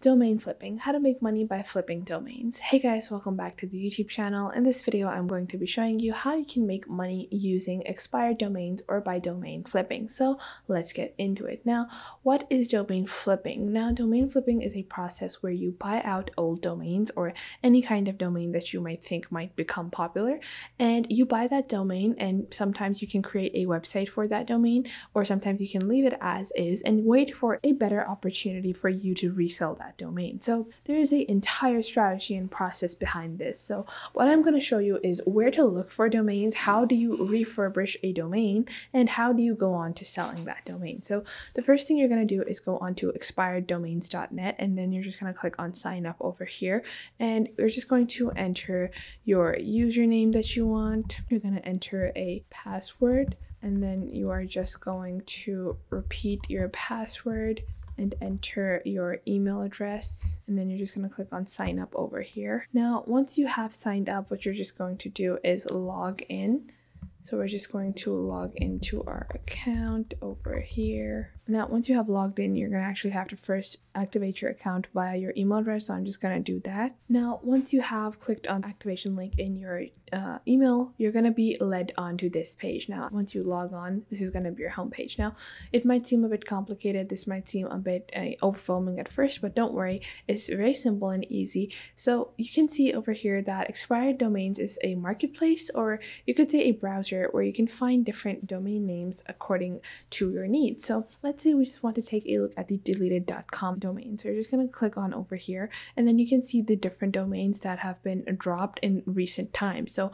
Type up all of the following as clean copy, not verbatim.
Domain flipping, how to make money by flipping domains. Hey guys, welcome back to the YouTube channel. In this video, I'm going to be showing you how you can make money using expired domains or by domain flipping. So let's get into it. Now, what is domain flipping? Now, domain flipping is a process where you buy out old domains or any kind of domain that you might think might become popular, and you buy that domain, and sometimes you can create a website for that domain, or sometimes you can leave it as is and wait for a better opportunity for you to resell that domain. So there is an entire strategy and process behind this. So what I'm going to show you is where to look for domains, how do you refurbish a domain, and how do you go on to selling that domain. So the first thing you're going to do is go on to expireddomains.net, and then you're just going to click on sign up over here, and you're just going to enter your username that you want. You're going to enter a password, and then you are just going to repeat your password and enter your email address, and then you're just going to click on sign up over here. Now, once you have signed up, what you're just going to do is log in. So we're just going to log into our account over here. Now, once you have logged in, you're going to actually have to first activate your account via your email address. So I'm just going to do that. Now, once you have clicked on the activation link in your email, you're going to be led onto this page. Now, once you log on, this is going to be your home page. Now, it might seem a bit complicated. This might seem a bit overwhelming at first, but don't worry. It's very simple and easy. So you can see over here that Expired Domains is a marketplace, or you could say a browser where you can find different domain names according to your needs. So let's say we just want to take a look at the deleted.com domain. So you're just going to click on over here, and then you can see the different domains that have been dropped in recent times. So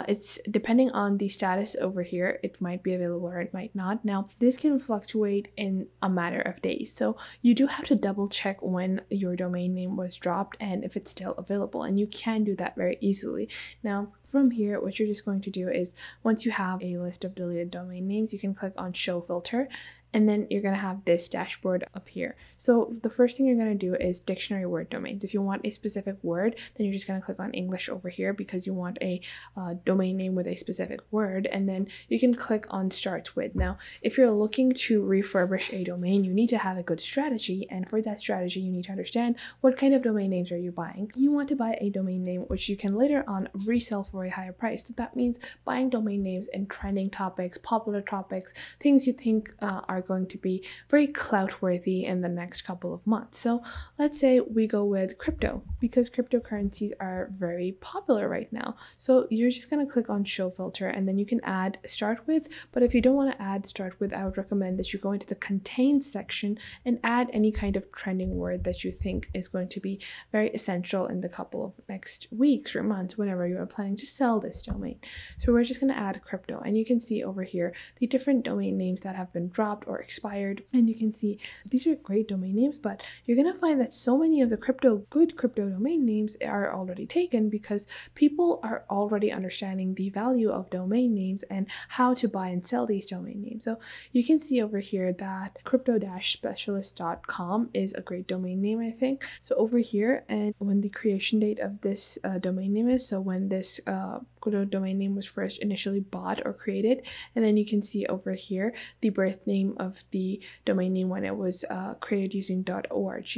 it's depending on the status over here, it might be available or it might not. Now, this can fluctuate in a matter of days. So you do have to double check when your domain name was dropped and if it's still available. And you can do that very easily. Now, from here, what you're just going to do is once you have a list of deleted domain names, you can click on show filter, and then you're going to have this dashboard up here. So the first thing you're going to do is dictionary word domains. If you want a specific word, then you're just going to click on English over here because you want a domain name with a specific word, and then you can click on starts with. Now, if you're looking to refurbish a domain, you need to have a good strategy, and for that strategy, you need to understand what kind of domain names are you buying. You want to buy a domain name which you can later on resell for a higher price. So that means buying domain names in trending topics, popular topics, things you think are going to be very clout worthy in the next couple of months. So let's say we go with crypto, because cryptocurrencies are very popular right now. So you're just going to click on show filter, and then you can add start with. But if you don't want to add start with, I would recommend that you go into the contain section and add any kind of trending word that you think is going to be very essential in the couple of next weeks or months whenever you are planning to sell this domain. So we're just going to add crypto, and you can see over here the different domain names that have been dropped or expired, and you can see these are great domain names, but you're going to find that so many of the good crypto domain names are already taken because people are already understanding the value of domain names and how to buy and sell these domain names. So you can see over here that crypto-specialist.com is a great domain name, I think. So over here, and when the creation date of this domain name is, so when this domain name was first initially bought or created, and then you can see over here the birth name of the domain name when it was created using .org,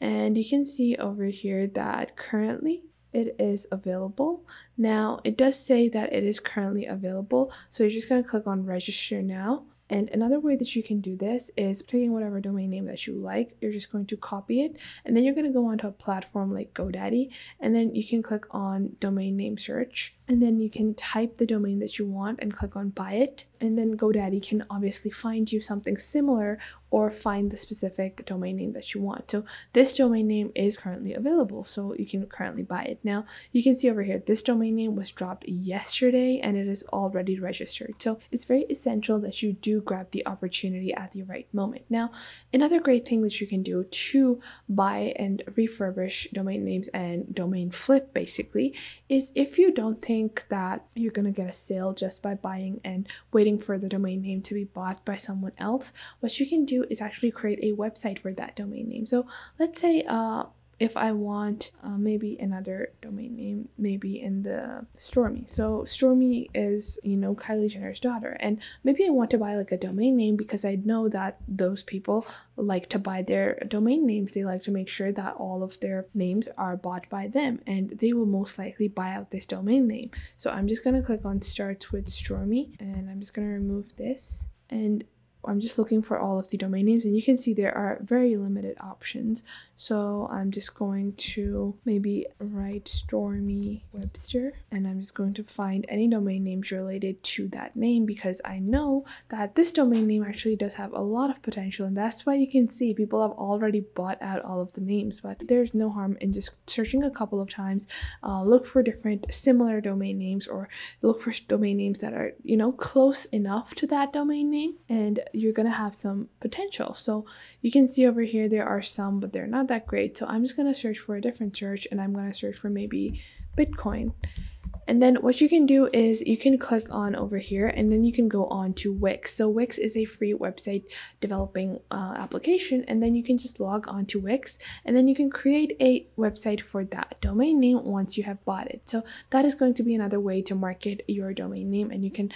and you can see over here that currently it is available. Now, it does say that it is currently available, so you're just going to click on register now. And another way that you can do this is taking whatever domain name that you like, you're just going to copy it, and then you're going to go onto a platform like GoDaddy, and then you can click on domain name search, and then you can type the domain that you want and click on buy it, and then GoDaddy can obviously find you something similar or find the specific domain name that you want. So this domain name is currently available, so you can currently buy it. Now, you can see over here, this domain name was dropped yesterday and it is already registered. So it's very essential that you do grab the opportunity at the right moment. Now, another great thing that you can do to buy and refurbish domain names and domain flip basically is if you don't think that you're going to get a sale just by buying and waiting for the domain name to be bought by someone else, what you can do is actually create a website for that domain name. So let's say if I want maybe another domain name, maybe in the Stormy. So Stormy is, you know, Kylie Jenner's daughter, and maybe I want to buy like a domain name because I know that those people like to buy their domain names. They like to make sure that all of their names are bought by them, and they will most likely buy out this domain name. So I'm just gonna click on starts with Stormy, and I'm just gonna remove this, and I'm just looking for all of the domain names, and you can see there are very limited options. So I'm just going to maybe write Stormy Webster, and I'm just going to find any domain names related to that name because I know that this domain name actually does have a lot of potential, and that's why you can see people have already bought out all of the names. But there's no harm in just searching a couple of times, look for different similar domain names, or look for domain names that are, you know, close enough to that domain name, and you're gonna have some potential. So you can see over here there are some, but they're not that great. So I'm just gonna search for a different search, and I'm gonna search for maybe Bitcoin. And then what you can do is you can click on over here, and then you can go on to Wix. So Wix is a free website developing application, and then you can just log on to Wix, and then you can create a website for that domain name once you have bought it. So that is going to be another way to market your domain name, and you can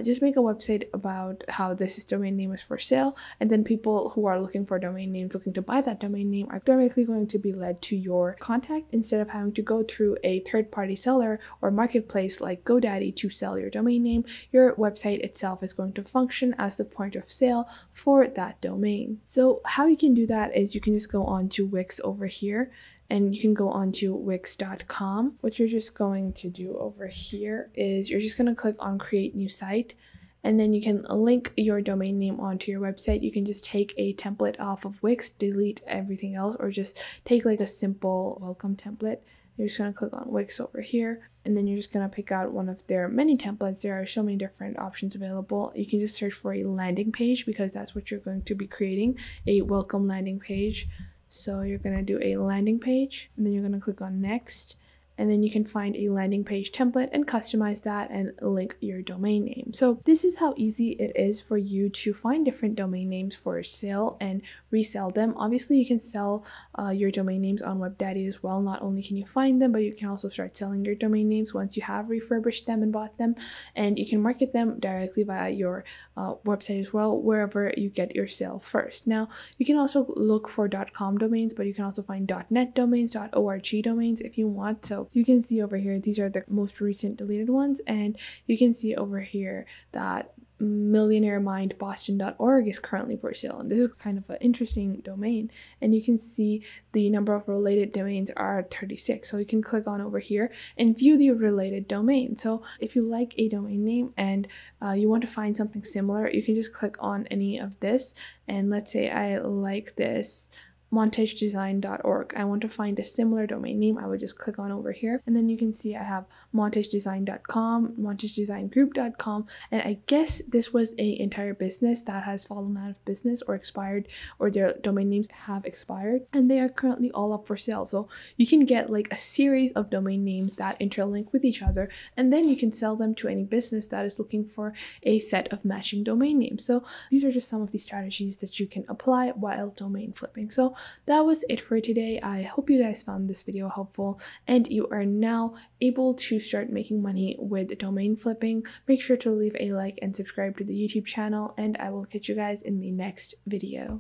just make a website about how this domain name is for sale, and then people who are looking for domain names, looking to buy that domain name, are directly going to be led to your contact instead of having to go through a third-party seller or marketplace like GoDaddy to sell your domain name. Your website itself is going to function as the point of sale for that domain. So how you can do that is you can just go on to Wix over here, and you can go on to wix.com. What you're just going to do over here is you're just going to click on create new site, and then you can link your domain name onto your website. You can just take a template off of Wix, delete everything else, or just take like a simple welcome template. You're just going to click on Wix over here, and then you're just going to pick out one of their many templates. There are so many different options available. You can just search for a landing page because that's what you're going to be creating, a welcome landing page. So you're going to do a landing page, and then you're going to click on next, and then you can find a landing page template and customize that and link your domain name. So this is how easy it is for you to find different domain names for sale and resell them. Obviously, you can sell your domain names on WebDaddy as well. Not only can you find them, but you can also start selling your domain names once you have refurbished them and bought them, and you can market them directly via your website as well, wherever you get your sale first. Now, you can also look for .com domains, but you can also find .net domains, .org domains if you want. So you can see over here, these are the most recent deleted ones, and you can see over here that millionairemindboston.org is currently for sale, and this is kind of an interesting domain, and you can see the number of related domains are 36. So you can click on over here and view the related domain. So if you like a domain name and you want to find something similar, you can just click on any of this, and let's say I like this montagedesign.org. I want to find a similar domain name. I would just click on over here, and then you can see I have montagedesign.com, montagedesignGroup.com, and I guess this was a entire business that has fallen out of business or expired, or their domain names have expired, and they are currently all up for sale. So you can get like a series of domain names that interlink with each other, and then you can sell them to any business that is looking for a set of matching domain names. So these are just some of the strategies that you can apply while domain flipping. So that was it for today. I hope you guys found this video helpful and you are now able to start making money with domain flipping. Make sure to leave a like and subscribe to the YouTube channel, and I will catch you guys in the next video.